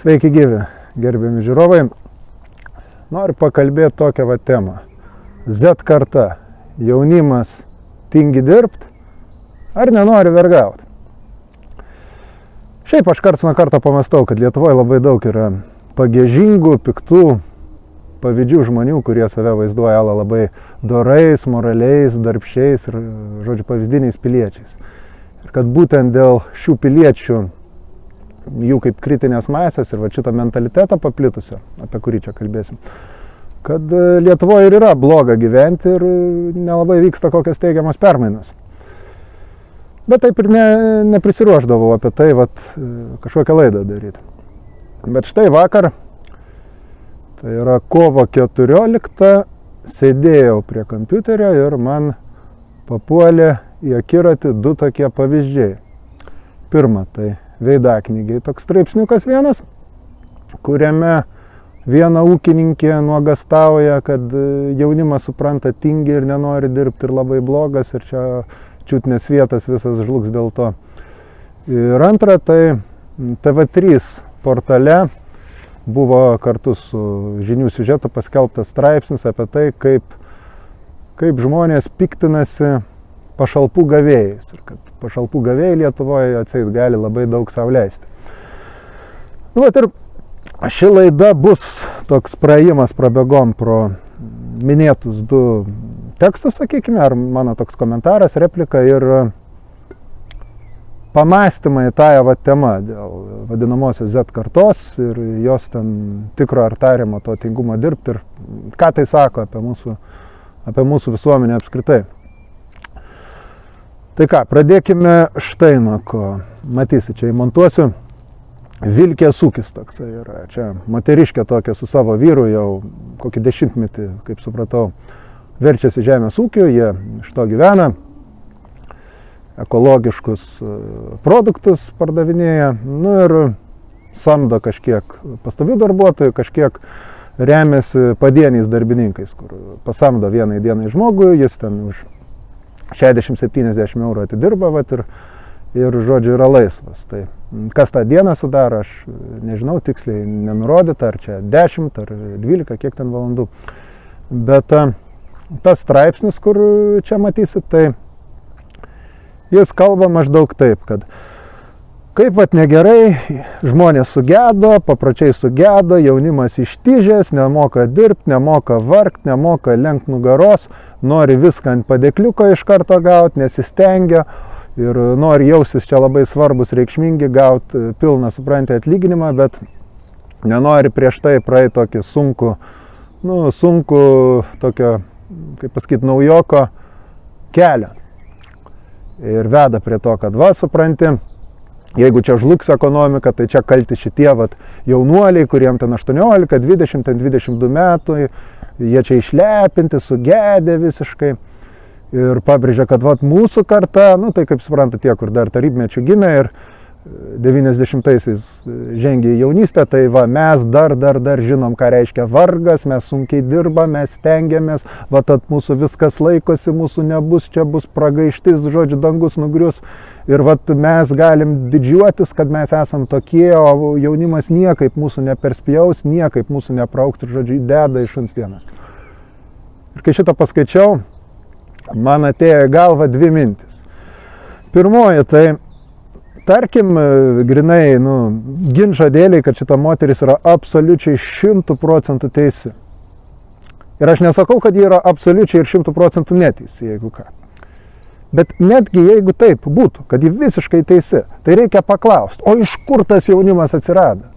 Sveiki gyvi, gerbiami žiūrovai. Noriu pakalbėti tokią temą. Z karta. Jaunimas tingi dirbti ar nenori vergauti? Šiaip aš karts nuo karto pamastau, kad Lietuvoje labai daug yra pagiežingų, piktų, pavydžių žmonių, kurie save vaizduoja labai dorais, moraliais, darbščiais ir, žodžiu, pavyzdiniais piliečiais. Ir kad būtent dėl šių piliečių, jų kaip kritinės masės ir šitą mentalitetą paplitusio, apie kurį čia kalbėsim, kad Lietuvoje ir yra bloga gyventi ir nelabai vyksta kokios teigiamas permainos. Bet taip ir neprisiruošdavau apie tai kažkokią laidą daryti. Bet štai vakar, tai yra kovo 14, sėdėjau prie kompiuterio ir man papuolė į akiratį du tokie pavyzdžiai. Pirma, tai veidaknygiai toks straipsniukas vienas, kuriame viena ūkininkė nuogastauja, kad jaunimas supranta tingi ir nenori dirbti ir labai blogas ir čia čiutnės vietas visas žlugs dėl to. Ir antra, tai TV3 portale buvo kartu su žinių siužetu paskelbtas straipsnis apie tai, kaip žmonės piktinasi pašalpų gavėjais ir kad pašalpų gavėjai Lietuvoje atseit gali labai daug sau leisti. Ir ši laida bus toks praėjimas prabėgom pro minėtus du tekstus, sakykime, ar mano toks komentaras, replika ir pamąstymai tąją temą dėl vadinamosios Z kartos ir jos ten tikro ar tariamo to tingumo dirbti ir ką tai sako apie mūsų visuomenę apskritai. Tai ką, pradėkime štai nuo ko. Matysi, čia įmontuosiu. Vilkės ūkis toksai yra. Čia moteriškė tokia su savo vyru jau kokį 10-metį, kaip supratau, verčiasi žemės ūkiu, jie iš to gyvena, ekologiškus produktus pardavinėja, ir samdo kažkiek pastovių darbuotojų, kažkiek remiasi padieniais darbininkais, kur pasamdo vienai dienai žmogui, jis ten už 60-70 eurų atidirba ir žodžiu yra laisvas. Tai kas tą dieną sudaro, aš nežinau, tiksliai nenurodyta, ar čia 10 ar 12, kiek ten valandų. Bet tas straipsnis, kur čia matysit, tai jis kalba maždaug taip, kad kaip negerai, žmonės sugedo, papročiai sugedo, jaunimas ištižęs, nemoka dirbti, nemoka vargti, nemoka lenkt nugaros, nori viską ant padėkliuko iš karto gauti, nesistengia ir nori jaustis čia labai svarbus, reikšmingi, gauti pilną, supranti, atlyginimą, bet nenori prieš tai praeiti tokį sunku tokio, kaip pasakyti, naujoko kelią. Ir veda prie to, kad supranti, jeigu čia žlugs ekonomika, tai čia kalti šitie jaunuoliai, kuriem ten 18, 20, 22 metų, jie čia išlepinti, sugedė visiškai. Ir pabrėžia, kad mūsų karta, tai kaip supranta tie, kur dar tarybmečių gimė ir 90-aisiais žengė į jaunystę, tai mes dar žinom, ką reiškia vargas, mes sunkiai dirbam, mes stengiamės, mūsų viskas laikosi, mūsų nebus, čia bus pragaištis, žodžiu, dangus nugrius. Ir mes galim didžiuotis, kad mes esam tokie, o jaunimas niekaip mūsų neperspjaus, niekaip mūsų neprauks ir, žodžiu, deda iš anstienos. Ir kai šitą paskaičiau, man atėjo į galvą dvi mintis. Pirmoji, tai tarkim, grinai, ginčo dėliai, kad šita moteris yra absoliučiai 100% teisi. Ir aš nesakau, kad ji yra absoliučiai ir 100% neteisi, jeigu ką. Bet netgi jeigu taip būtų, kad ji visiškai teisi, tai reikia paklausti, o iš kur tas jaunimas atsirado?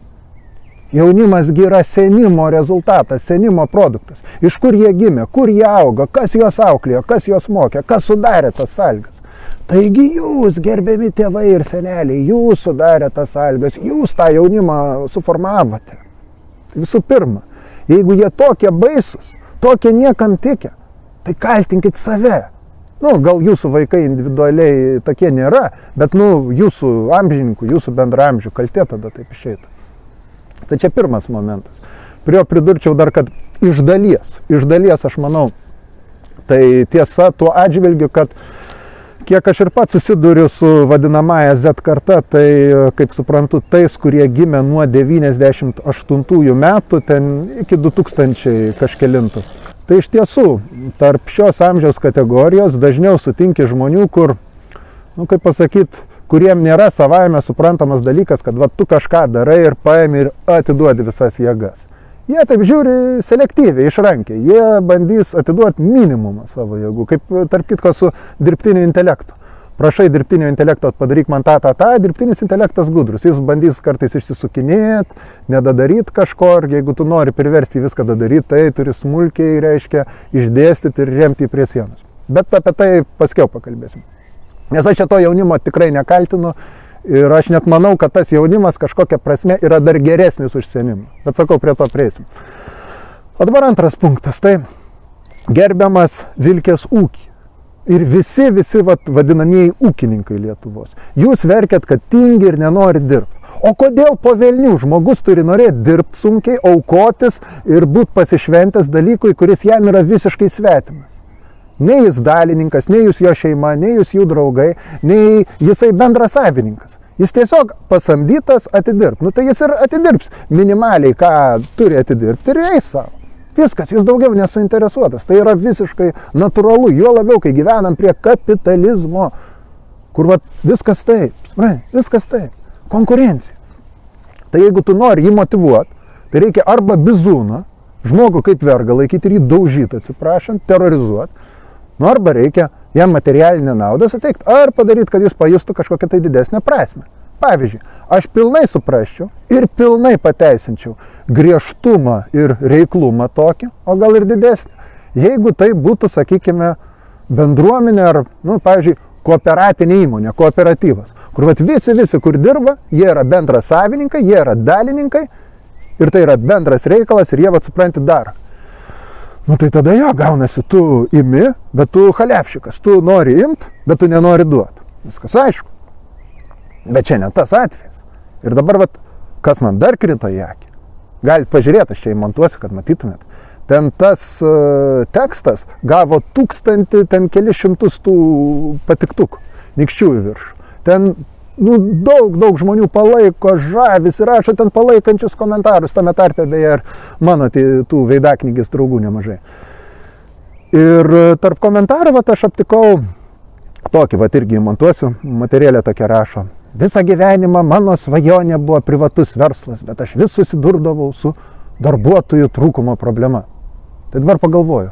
Jaunimasgi yra senimo rezultatas, senimo produktas. Iš kur jie gimė, kur jie augo, kas juos auklėjo, kas juos mokė, kas sudarė tas sąlygas. Taigi jūs, gerbiami tėvai ir seneliai, jūs sudarė tas sąlygas, jūs tą jaunimą suformavote. Visų pirma, jeigu jie tokie baisus, tokie niekam tikę, tai kaltinkit save. Gal jūsų vaikai individualiai tokie nėra, bet jūsų amžininkų, jūsų bendraamžių kaltė tada taip išeitų. Tai čia pirmas momentas. Prie jo pridurčiau dar, kad iš dalies aš manau, tai tiesa tuo atžvilgiu, kad Kiek aš ir pats susiduriu su vadinamąja Z karta, tai, kaip suprantu, tais, kurie gimė nuo 98 metų, ten iki 2000 kažkelintų. Tai iš tiesų, tarp šios amžiaus kategorijos dažniau sutinki žmonių, kur, kaip pasakyt, kuriem nėra savaime suprantamas dalykas, kad va, tu kažką darai ir paimi ir atiduodi visas jėgas. Jie taip žiūri selektyviai, išrankiai. Jie bandys atiduoti minimumą savo jėgų, kaip tarp kitko su dirbtiniu intelektu. Prašai dirbtinio intelekto padaryk man tą, dirbtinis intelektas gudrus. Jis bandys kartais išsisukinėti, nedadaryti kažko, ir jeigu tu nori priversti viską daryti, tai turi smulkiai, reiškia, išdėstyti ir remti prie sienos. Bet apie tai paskiau pakalbėsim. Nes aš čia to jaunimo tikrai nekaltinu. Ir aš net manau, kad tas jaunimas kažkokia prasme yra dar geresnis už senimą. Bet sakau, prie to prieisim. O dabar antras punktas. Tai gerbiamas Vilkės ūkį. Ir visi vadinamieji ūkininkai Lietuvos. Jūs verkiat, kad tingi ir nenori dirbti. O kodėl po velnių žmogus turi norėti dirbti sunkiai, aukotis ir būti pasišventęs dalykui, kuris jam yra visiškai svetimas? Nei jis dalininkas, nei jūs jo šeima, nei jūs jų draugai, nei jisai bendrasavininkas. Jis tiesiog pasamdytas atidirbti. Tai jis ir atidirbs minimaliai, ką turi atidirbti ir eis savo. Viskas, jis daugiau nesuinteresuotas. Tai yra visiškai natūralu, juo labiau, kai gyvenam prie kapitalizmo, kur viskas taip, viskas taip, konkurencija. Tai jeigu tu nori jį motyvuoti, tai reikia arba bizūną, žmogų kaip vergą laikyti ir jį daužyti, atsiprašant, terrorizuoti. Arba reikia jam materialinę naudą suteikti, ar padaryti, kad jis pajustų kažkokią tai didesnę prasmę. Pavyzdžiui, aš pilnai suprasčiau ir pilnai pateisinčiau griežtumą ir reiklumą tokį, o gal ir didesnį, jeigu tai būtų, sakykime, bendruomenė ar, pavyzdžiui, kooperatinė įmonė, kooperatyvas, kur visi, kur dirba, jie yra bendra savininkai, jie yra dalininkai ir tai yra bendras reikalas ir jie, supranti, daro. Tai tada jo, gaunasi, tu imi, bet tu chaliavšikas, tu nori imti, bet tu nenori duoti. Viskas aišku. Bet čia ne tas atvejis. Ir dabar, kas man dar krito į akį. Galite pažiūrėti, aš čia įmontuosiu, kad matytumėt. Ten tas tekstas gavo 1000, ten kelius šimtus tų patiktukų, nykščių į viršų. Ten daug žmonių palaiko, žavis, rašo ten palaikančius komentarus, tame tarpe beje ir mano tų veidaknygės draugų nemažai. Ir tarp komentarų aš aptikau tokį, irgi įmontuosiu, materialė tokia rašo. Visą gyvenimą mano svajonė buvo privatus verslas, bet aš vis susidurdavau su darbuotojų trūkumo problema. Tai dabar pagalvoju.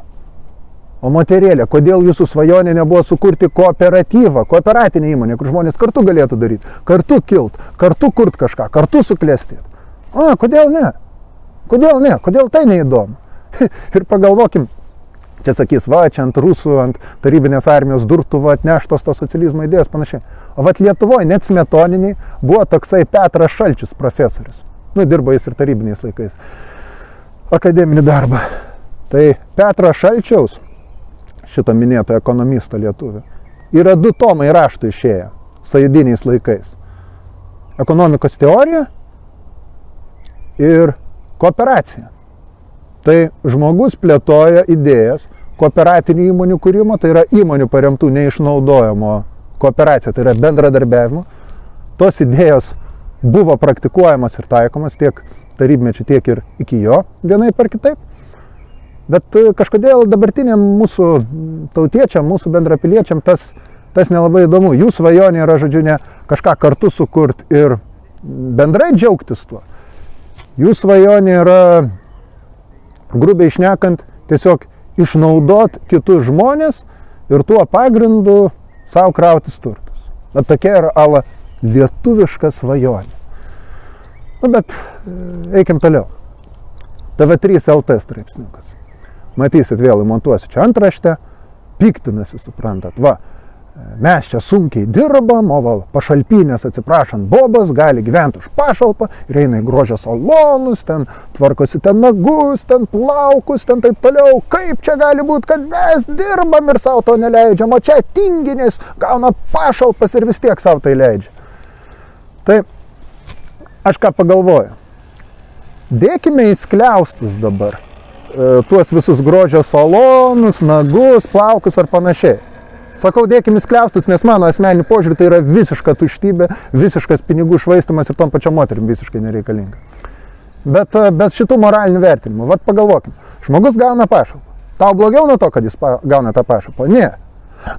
O moterėlė, kodėl jūsų svajonė nebuvo sukurti kooperatyvą, kooperatinę įmonę, kur žmonės kartu galėtų daryti, kartu kilt, kartu kurt kažką, kartu suklestėti? Kodėl ne? Kodėl ne? Kodėl tai neįdomu? Ir pagalvokim, čia sakys, čia ant rusų, ant tarybinės armijos durtuvą atneštos tos socializmo idėjos panašiai. O Lietuvoje net smetoniniai buvo toksai Petras Šalčius profesorius. Dirbo jis ir tarybiniais laikais. Akademinį darbą. Tai Petro Šalčiaus, šito minėto ekonomisto lietuvio, yra 2 tomai raštų išėję sąjūdiniais laikais. Ekonomikos teorija ir kooperacija. Tai žmogus plėtoja idėjas kooperatinių įmonių kūrimo, tai yra įmonių paremtų neišnaudojimo kooperacija, tai yra bendradarbiavimo. Tos idėjos buvo praktikuojamas ir taikomas tiek tarybmečių, tiek ir iki jo vienaip ar kitaip. Bet kažkodėl dabartiniam mūsų tautiečiam, mūsų bendrapiliečiam tas nelabai įdomu. Jų svajonė yra, žodžiu, ne kažką kartu sukurti ir bendrai džiaugtis tuo. Jų svajonė yra, grubiai šnekant, tiesiog išnaudoti kitus žmonės ir tuo pagrindu savo krautis turtus. Bet tokia yra lietuviška svajonė. Bet eikim toliau. TV3 LT straipsniukas. Matysit, vėl įmontuosiu čia antraštę, piktinasi, suprantat. Mes čia sunkiai dirbam, o pašalpinės, atsiprašant, bobas gali gyventi už pašalpą ir eina į grožio salonus, ten tvarkosi ten nagus, ten plaukus, ten taip toliau. Kaip čia gali būti, kad mes dirbam ir savo to neleidžiam, o čia tinginės gauna pašalpas ir vis tiek savo tai leidžia. Tai aš ką pagalvoju. Dėkime į skliaustus dabar tuos visus grožio salonus, nagus, plaukus ar panašiai. Sakau, dėkim į skliaustus, nes mano asmeniniu požiūriu tai yra visiška tuštybė, visiškas pinigų švaistimas ir tom pačiom moterim visiškai nereikalinga. Bet šitų moralinių vertinimų, vat pagalvokim, žmogus gauna pašalpą. Tau blogiau nuo to, kad jis gauna tą pašalpą? Ne.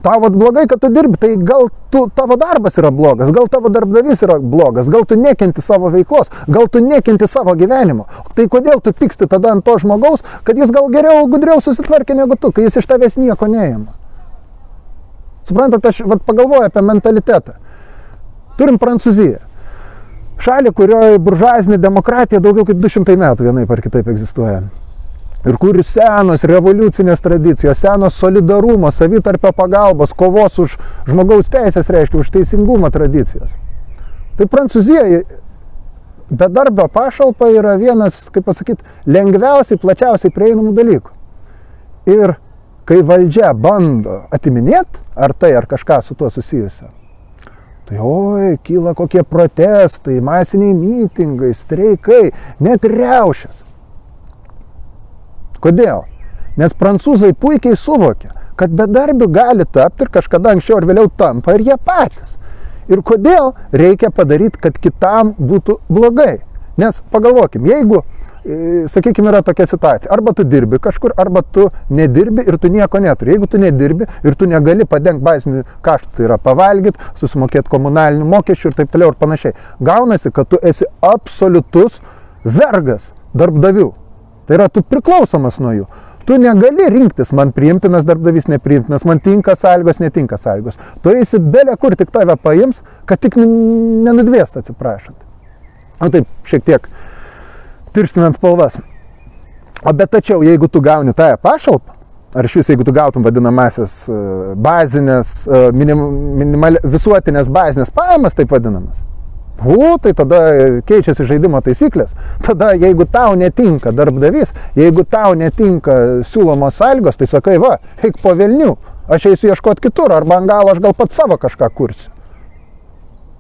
Tau vat blogai, kad tu dirbi, tai gal tavo darbas yra blogas, gal tavo darbdavys yra blogas, gal tu nekenti savo veiklos, gal tu nekenti savo gyvenimo. Tai kodėl tu pyksti tada ant to žmogaus, kad jis gal geriau, gudriau susitvarkė negu tu, kai jis iš tavęs nieko neima? Suprantat, aš pagalvoju apie mentalitetą. Turim Prancūziją. Šalį, kurioje buržuazinė demokratija daugiau kaip 200 metų vienaip ar kitaip egzistuoja. Ir kur senos revoliucinės tradicijos, senos solidarumo, savitarpio pagalbos, kovos už žmogaus teisės, reiškia, už teisingumą tradicijos. Tai Prancūzija bedarbio pašalpa yra vienas, kaip pasakyti, lengviausiai, plačiausiai prieinamų dalykų. Ir kai valdžia bando atiminėti, ar tai, ar kažką su tuo susijusio, tai kyla kokie protestai, masiniai mitingai, streikai, net riaušės. Kodėl? Nes prancūzai puikiai suvokia, kad bedarbių gali tapti ir kažkada anksčiau ar vėliau tampa ir jie patys. Ir kodėl reikia padaryti, kad kitam būtų blogai. Nes pagalvokim, jeigu, sakykime, yra tokia situacija, arba tu dirbi kažkur, arba tu nedirbi ir tu nieko neturi. Jeigu tu nedirbi ir tu negali padengti bazinių kaštų, tai yra pavalgyti, susimokėti komunalinių mokesčių ir taip toliau ir panašiai. Gaunasi, kad tu esi absoliutus vergas darbdavių. Tai yra, tu priklausomas nuo jų. Tu negali rinktis, man priimtinas darbdavys, nepriimtinas, man tinka sąlygos, netinka sąlygos. Tu eisi belė kur tik tave paims, kad tik nenudvėst, atsiprašant. O taip, šiek tiek tirštinant spalvas. O bet tačiau, jeigu tu gauni tą pašalpą, ar iš vis, jeigu tu gautum vadinamasias bazinės, visuotinės bazinės pajamas, taip vadinamas, tai tada keičiasi žaidimo taisyklės. Tada, jeigu tau netinka darbdavys, jeigu tau netinka siūlomos sąlygos, tai sakai, eik po velnių, aš eisiu ieškoti kitur, arba ant galo aš gal pat savo kažką kursiu.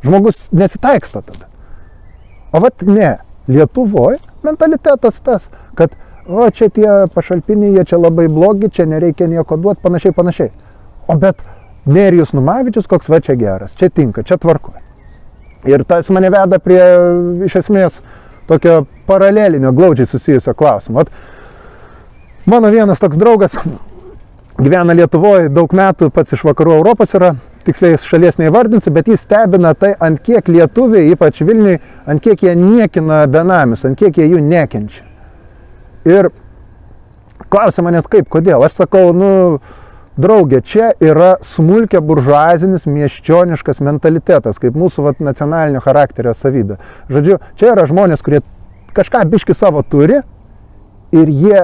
Žmogus nesitaiksta tada. O ne, Lietuvoje mentalitetas tas, kad čia tie pašalpiniai, jie čia labai blogi, čia nereikia nieko duoti, panašiai. O bet Nerijus Numavičius, koks čia geras, čia tinka, čia tvarkoja. Ir tas mane veda prie, iš esmės, tokio paralelinio, glaudžiai susijusio klausimo. Mano vienas toks draugas gyvena Lietuvoje daug metų, pats iš vakarų Europos yra, tiksliai šalies neįvardinsiu, bet jis stebina tai, ant kiek lietuviai, ypač Vilniui, ant kiek jie niekina benamius, ant kiek jie jų nekenčia. Ir klausia manęs kaip, kodėl. Aš sakau, draugė, čia yra smulkia buržuazinis miesčioniškas mentalitetas, kaip mūsų nacionalinio charakterio savybė. Žodžiu, čia yra žmonės, kurie kažką biški savo turi ir jie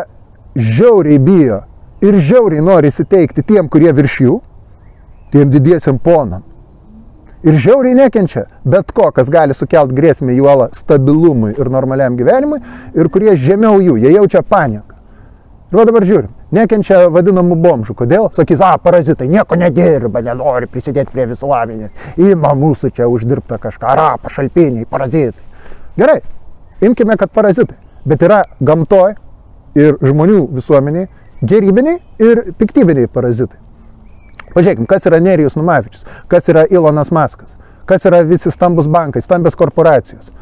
žiauriai bijo ir žiauriai nori įsiteikti tiem, kurie virš jų, tiem didiesiam ponam. Ir žiauriai nekenčia bet ko, kas gali sukelti grėsmę juolą stabilumui ir normaliam gyvenimui, ir kurie žemiau jų, jie jaučia paniką. Ir dabar žiūrim, nekenčia vadinamų bomžų. Kodėl? Sakys, parazitai, nieko nedirba, nenori prisidėti prie visuomenės, ima mūsų čia uždirbta kažką, pašalpiniai, parazitai. Gerai, imkime, kad parazitai, bet yra gamtoj ir žmonių visuomeniai gerybiniai ir piktybiniai parazitai. Pažiūrėkim, kas yra Nerijus Numavičius, kas yra Ilonas Maskas, kas yra visi stambus bankai, stambios korporacijos.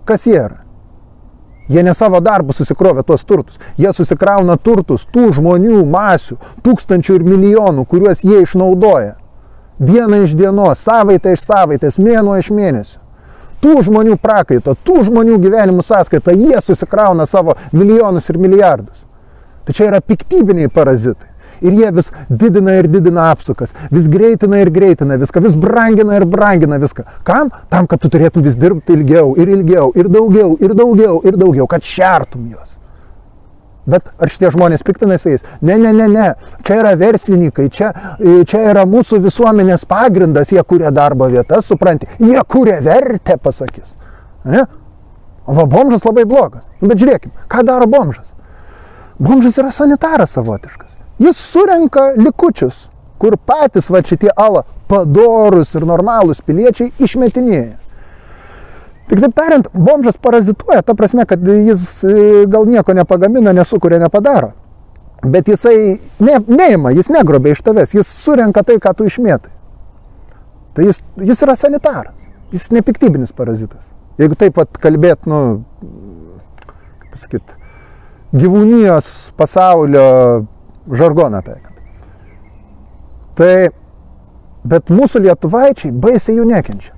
Kas jie yra? Jie ne savo darbų susikrovė tuos turtus. Jie susikrauna turtus tų žmonių masių, tūkstančių ir milijonų, kuriuos jie išnaudoja. Dieną iš dienos, savaitę iš savaitės, mėnuo iš mėnesio. Tų žmonių prakaito, tų žmonių gyvenimų sąskaita, jie susikrauna savo milijonus ir milijardus. Tai čia yra piktybiniai parazitai. Ir jie vis didina ir didina apsukas, vis greitina ir greitina viską, vis brangina ir brangina viską. Kam? Tam, kad tu turėtum vis dirbti ilgiau, ir daugiau, ir daugiau, kad šertum juos. Bet ar šitie žmonės piktinasi jais? Ne. Čia yra verslininkai, čia yra mūsų visuomenės pagrindas, jie kuria darbo vietas, supranti, jie kuria vertę, pasakys. Ne? O bomžas labai blogas. Bet žiūrėkim, ką daro bomžas? Bomžas yra sanitaras savotiškas. Jis surenka likučius, kur patys šitie padorus ir normalūs piliečiai išmetinėja. Tik taip tariant, bomžas parazituoja, ta prasme, kad jis gal nieko nepagamina, nesukuria, nepadaro. Bet jisai neima, jis negrobia iš tavęs, jis surenka tai, ką tu išmėtai. Tai jis yra sanitaras, jis nepiktybinis parazitas. Jeigu taip pat kalbėt, kaip pasakyt, gyvūnijos pasaulio žargoną taikant. Tai, bet mūsų lietuvaičiai baisiai jų nekenčia.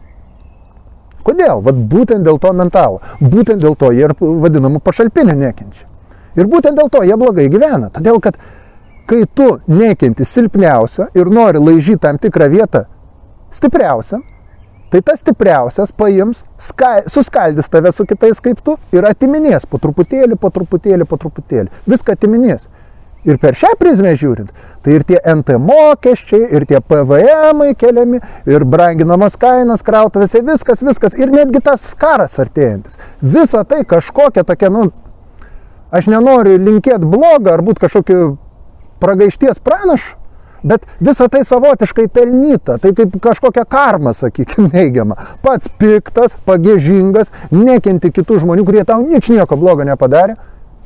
Kodėl? Vat būtent dėl to mentalo. Būtent dėl to jie ir vadinamų pašalpinių nekenčia. Ir būtent dėl to jie blogai gyvena. Todėl, kad kai tu nekenti silpniausią ir nori laižyti tam tikrą vietą stipriausią, tai tas stipriausias paims, suskaldys tave su kitais kaip tu ir atiminės po truputėlį, po truputėlį, po truputėlį. Viską atiminės. Ir per šią prizmę žiūrint, tai ir tie NT mokesčiai, ir tie PVM-ai keliami, ir branginamas kainas, krautuvėse, viskas, ir netgi tas karas artėjantis. Visa tai kažkokia tokia, aš nenoriu linkėti blogą ar būti kažkokiu pragaišties pranašu, bet visa tai savotiškai pelnyta, tai kaip kažkokia karma, sakykime, neigiama. Pats piktas, pagiežingas, nekenti kitų žmonių, kurie tau nieko blogo nepadarė.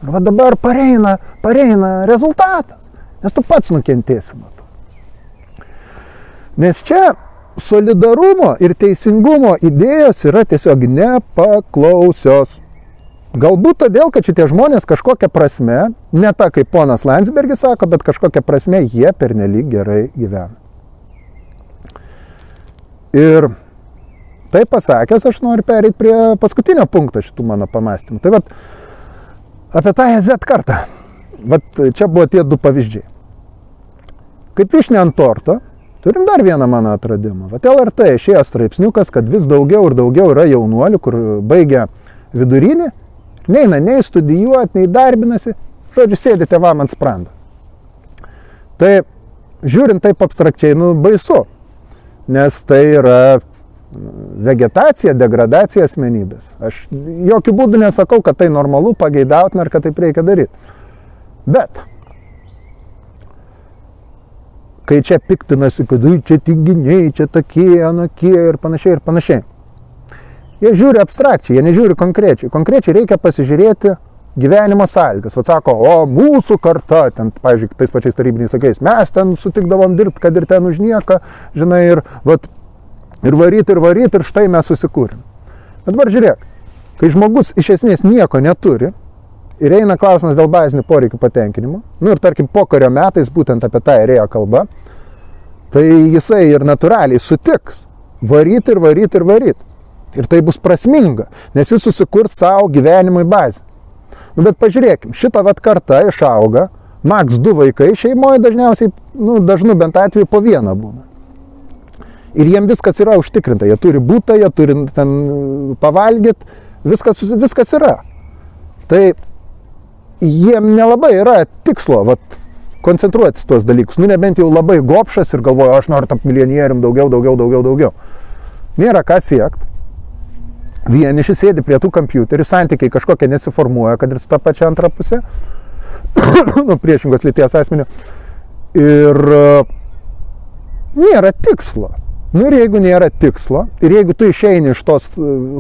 Ir va dabar pareina rezultatas, nes tu pats nukentėsi nuo to. Nes čia solidarumo ir teisingumo idėjos yra tiesiog nepaklausios. Galbūt todėl, kad šitie žmonės kažkokia prasme, ne ta kaip ponas Landsbergis sako, bet kažkokia prasme jie pernelyg gerai gyvena. Ir tai pasakęs, aš noriu pereiti prie paskutinio punkto šitų mano pamastymų. Tai vat, apie tą Z kartą. Vat čia buvo tie du pavyzdžiai. Kaip vyšnia ant torto, turim dar vieną mano atradimą. Vat LRT išėjo straipsniukas, kad vis daugiau ir daugiau yra jaunuolių, kur baigia vidurinį, neina nei studijuoti, nei darbinasi, žodžiu, sėdi tėvam ant sprando. Tai žiūrint taip abstrakčiai, baisu, nes tai yra vegetacija, degradacija asmenybės. Aš jokių būdų nesakau, kad tai normalu, pageidautina ir kad taip reikia daryti. Bet, kai čia piktinasi, kad čia tinginiai, čia tokie, anokie ir panašiai. Jie žiūri abstrakčiai, jie nežiūri konkrečiai. Konkrečiai reikia pasižiūrėti gyvenimo sąlygas. Vat sako, o mūsų karta, ten, pavyzdžiui, tais pačiais tarybiniais laikais, mes ten sutikdavom dirbti, kad ir ten už nieką, žinai, ir varyt, ir štai mes susikūrėm. Bet dabar žiūrėk, kai žmogus iš esmės nieko neturi ir eina klausimas dėl bazinių poreikių patenkinimo, ir tarkim pokario metais būtent apie tą ėjo kalba, tai jisai ir natūraliai sutiks varyt. Ir tai bus prasminga, nes jis susikurs savo gyvenimui bazę. Bet pažiūrėkim, šitą kartą išauga, maks 2 vaikai šeimoje dažniausiai, dažnu bent atveju po vieną būna. Ir jiem viskas yra užtikrinta, jie turi būtą, jie turi ten pavalgyti, viskas yra. Tai jiem nelabai yra tikslo koncentruotis tuos dalykus, nebent jau labai gobšas ir galvoja, aš noriu tapti milijonierium daugiau. Nėra ką siekti. Vieniši sėdi prie tų kompiuterių, santykiai kažkokie nesiformuoja, kad ir su ta pačia antra pusė, priešingos lyties asmeniu. Ir nėra tikslo. Ir jeigu nėra tikslo, ir jeigu tu išeini iš tos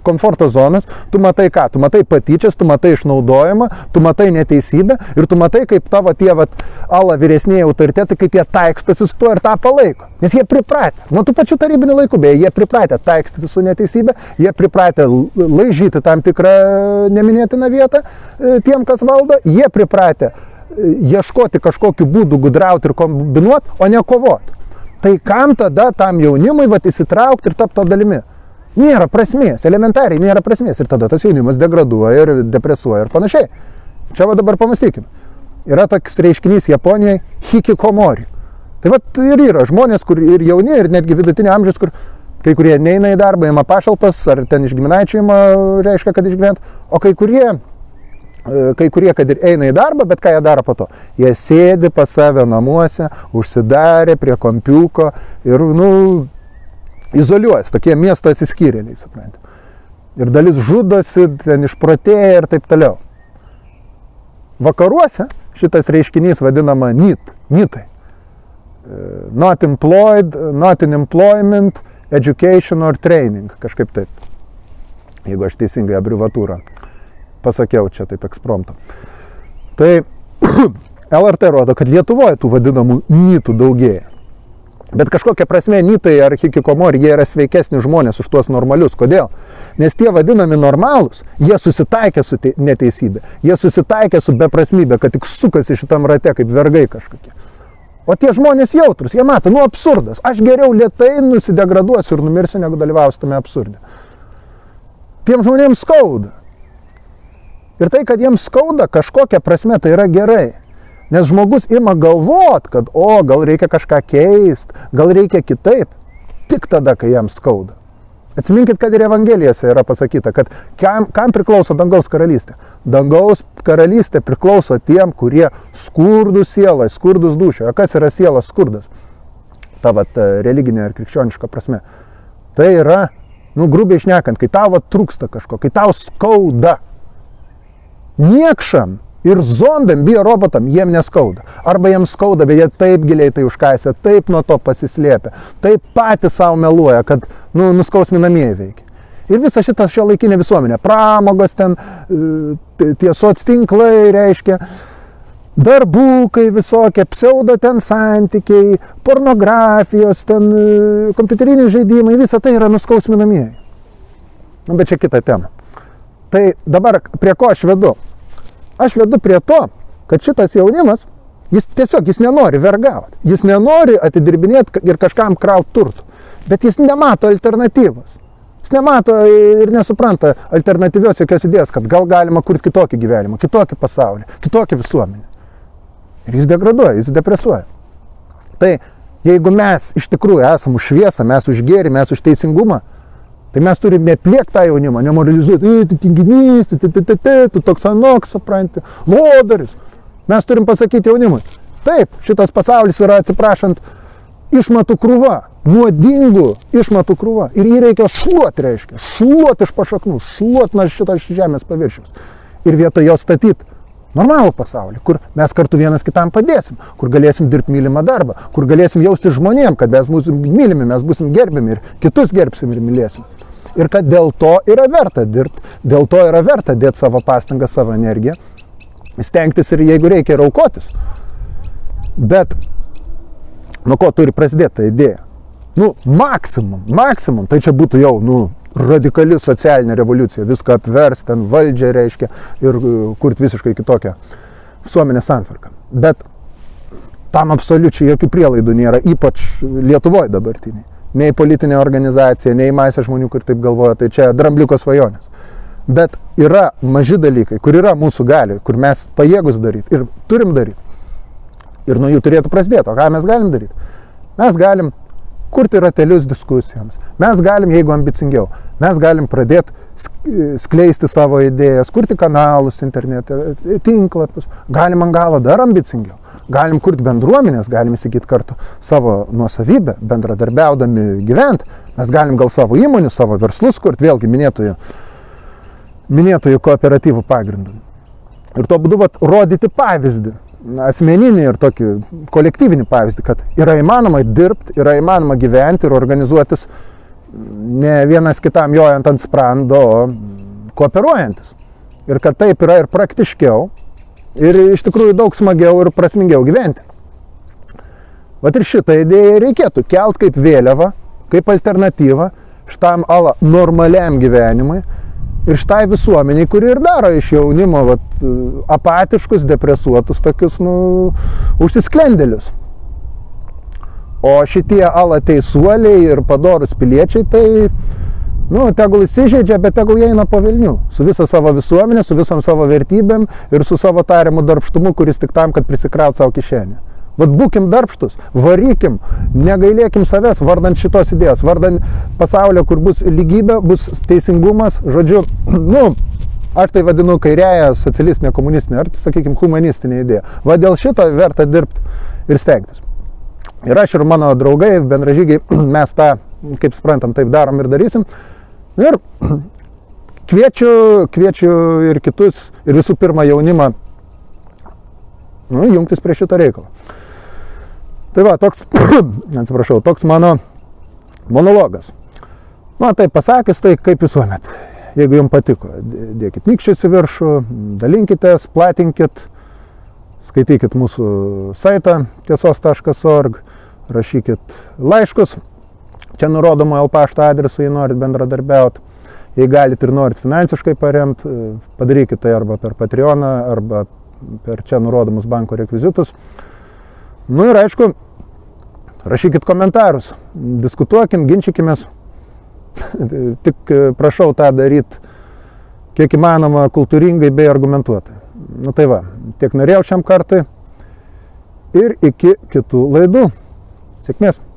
komforto zonos, tu matai ką? Tu matai patyčias, tu matai išnaudojimą, tu matai neteisybę ir tu matai, kaip tavo tie vyresnieji autoritetai, kaip jie taikstosi su tuo ir tą palaiko. Nes jie pripratę, nuo tų pačių tarybinių laikų, beje, jie pripratę taikstyti su neteisybė, jie pripratę laižyti tam tikrą neminėtiną vietą tiem, kas valdo, jie pripratę ieškoti kažkokiu būdu gudrauti ir kombinuoti, o ne kovoti. Tai kam tada tam jaunimui įsitraukti ir tapti to dalimi? Nėra prasmės, elementariai nėra prasmės. Ir tada tas jaunimas degraduoja ir depresuoja ir panašiai. Čia dabar pamastykime. Yra toks reiškinys Japonijoje hikikomori. Tai ir yra žmonės, kur ir jauni, ir netgi vidutinio amžiaus, kur kai kurie neina į darbą, ima pašalpas, ar ten iš giminaičių ima, reiškia, kad išgyvent, o kai kurie, kad ir eina į darbą, bet ką jie daro po to? Jie sėdi pas save namuose, užsidarė prie kompiuko ir, izoliuojasi, tokie miesto atsiskyrėliai, suprantate. Ir dalis žudosi, ten išprotėja ir taip toliau. Vakaruose šitas reiškinys vadinama NEET. Not employed, not in employment, education or training, kažkaip taip. Jeigu aš teisingai abreviatūrą pasakiau čia taip ekspromto. Tai LRT rodo, kad Lietuvoje tų vadinamų nitų daugėja. Bet kažkokia prasme nitai ar hikikomori, jie yra sveikesni žmonės už tuos normalius. Kodėl? Nes tie vadinami normalūs, jie susitaikė su neteisybė, jie susitaikė su beprasmybė, kad tik sukasi šitam rate kaip vergai kažkokie. O tie žmonės jautrus, jie mato, absurdas. Aš geriau lėtai nusidegraduosiu ir numirsiu, negu dalyvausiu tame absurde. Tiem žmonėms skauda. Ir tai, kad jiems skauda, kažkokia prasme tai yra gerai. Nes žmogus ima galvot, kad, gal reikia kažką keist, gal reikia kitaip. Tik tada, kai jam skauda. Atsiminkit, kad ir Evangelijose yra pasakyta, kad kam priklauso dangaus karalystė. Dangaus karalystė priklauso tiem, kurie skurdus sielai, skurdus dūšio. O kas yra sielos skurdas? Ta religinė ir krikščioniška prasme. Tai yra, grubiai šnekant, kai tau trūksta kažko, kai tau skauda. Niekšam ir zombiam, biorobotam, jiem neskauda. Arba jiems skauda, bet jie taip giliai tai užkaisė, taip nuo to pasislėpia, taip patys savo meluoja, kad nuskausminamieji veikia. Ir visa šita šiuolaikinė visuomenė, pramogos ten, tie soctinklai reiškia, darbukai visokie, pseudo ten santykiai, pornografijos, ten kompiuteriniai žaidimai, visa tai yra nuskausminamieji. Bet čia kita tema. Tai dabar prie ko aš vedu? Aš vedu prie to, kad šitas jaunimas, jis nenori vergauti, jis nenori atidirbinėti ir kažkam krauti turtų, bet jis nemato alternatyvos. Jis nemato ir nesupranta alternatyvios jokios idėjos, kad gal galima kurti kitokį gyvenimą, kitokį pasaulį, kitokį visuomenę. Ir jis degraduoja, jis depresuoja. Tai jeigu mes iš tikrųjų esame už šviesą, mes už gėrį, mes už teisingumą, tai mes turime nepliekti tą jaunimą, nemoralizuoti, tu tinginys, tu toks anoks, supranti, lodaris. Mes turim pasakyti jaunimui, taip, šitas pasaulis yra, atsiprašant, išmatų krūva, nuodingų išmatų krūva. Ir jį reikia šluoti, šluoti iš pašaknų, šluoti nuo šitos žemės paviršiaus. Ir vietoj jo statyti normalų pasaulį, kur mes kartu vienas kitam padėsim, kur galėsim dirbti mylimą darbą, kur galėsim jausti žmonėm, kad mes būsim mylimi, mes būsim gerbiami ir kitus gerbsim ir mylėsim. Ir kad dėl to yra verta dirbti, dėl to yra verta dėti savo pastangas, savo energiją, stengtis ir jeigu reikia ir aukotis. Bet nuo ko turi prasidėti ta idėja? Maksimum, tai čia būtų jau, radikali socialinė revoliucija, viską apversti, ten valdžią reiškia ir kurti visiškai kitokią visuomenės santvarką. Bet tam absoliučiai jokių prielaidų nėra, ypač Lietuvoje dabartiniai. Nei politinė organizacija, nei masė žmonių, kur taip galvoja, tai čia drambliuko svajonės. Bet yra maži dalykai, kur yra mūsų gali, kur mes pajėgus daryti ir turim daryti. Ir nuo jų turėtų prasidėti. O ką mes galim daryti? Mes galim kurti ratelius diskusijoms. Mes galim, jeigu ambicingiau, mes galim pradėti skleisti savo idėjas, kurti kanalus internete, tinklapius. Galim ant galo dar ambicingiau. Galim kurti bendruomenės, galim įsigyti kartu savo nuosavybę, bendradarbiaudami gyventi. Mes galim gal savo įmonių, savo verslus kurti, vėlgi minėtojų kooperatyvų pagrindų. Ir tuo būdu rodyti pavyzdį. Asmeninį ir tokį kolektyvinį pavyzdį, kad yra įmanoma dirbti, yra įmanoma gyventi ir organizuotis ne vienas kitam jojant ant sprando, o kooperuojantis. Ir kad taip yra ir praktiškiau, ir iš tikrųjų daug smagiau ir prasmingiau gyventi. Vat ir šitą idėją reikėtų kelt kaip vėliavą, kaip alternatyvą šitam normaliam gyvenimui, ir štai visuomeniai, kuri ir daro iš jaunimo apatiškus, depresuotus, tokius, užsisklendėlius. O šitie teisuoliai ir padorūs piliečiai, tai, tegul įsižeidžia, bet tegul jie eina po velnių. Su visa savo visuomenė, su visom savo vertybėm ir su savo tariamu darbštumu, kuris tik tam, kad prisikraut savo kišenę. Būkim darbštus, varykim, negailėkim savęs vardant šitos idėjos, vardant pasaulio, kur bus lygybė, bus teisingumas, žodžiu, aš tai vadinu kairiąją socialistinę, komunistinę, ar, sakykime, humanistinę idėją. Dėl šito verta dirbti ir stengtis. Ir aš ir mano draugai, bendražygiai, mes tą, kaip suprantam, taip darom ir darysim. Ir kviečiu ir kitus, ir visų pirma jaunimą, jungtis prie šito reikalo. Tai toks mano monologas. Tai pasakius, tai kaip visuomet. Jeigu jums patiko, dėkit nykščius į viršų, dalinkitės, platinkit, skaitykit mūsų saitą tiesos.org, rašykit laiškus. Čia nurodoma pašto adresu, jei norit bendradarbiauti. Jei galit ir norit finansiškai paremti, padarykit tai arba per Patreoną, arba per čia nurodomus banko rekvizitus. Nu ir aišku, rašykit komentarus, diskutuokim, ginčykimės. Tik prašau tą daryti kiek įmanoma kultūringai bei argumentuotai. Nu tai va, tiek norėjau šiam kartui ir iki kitų laidų. Sėkmės!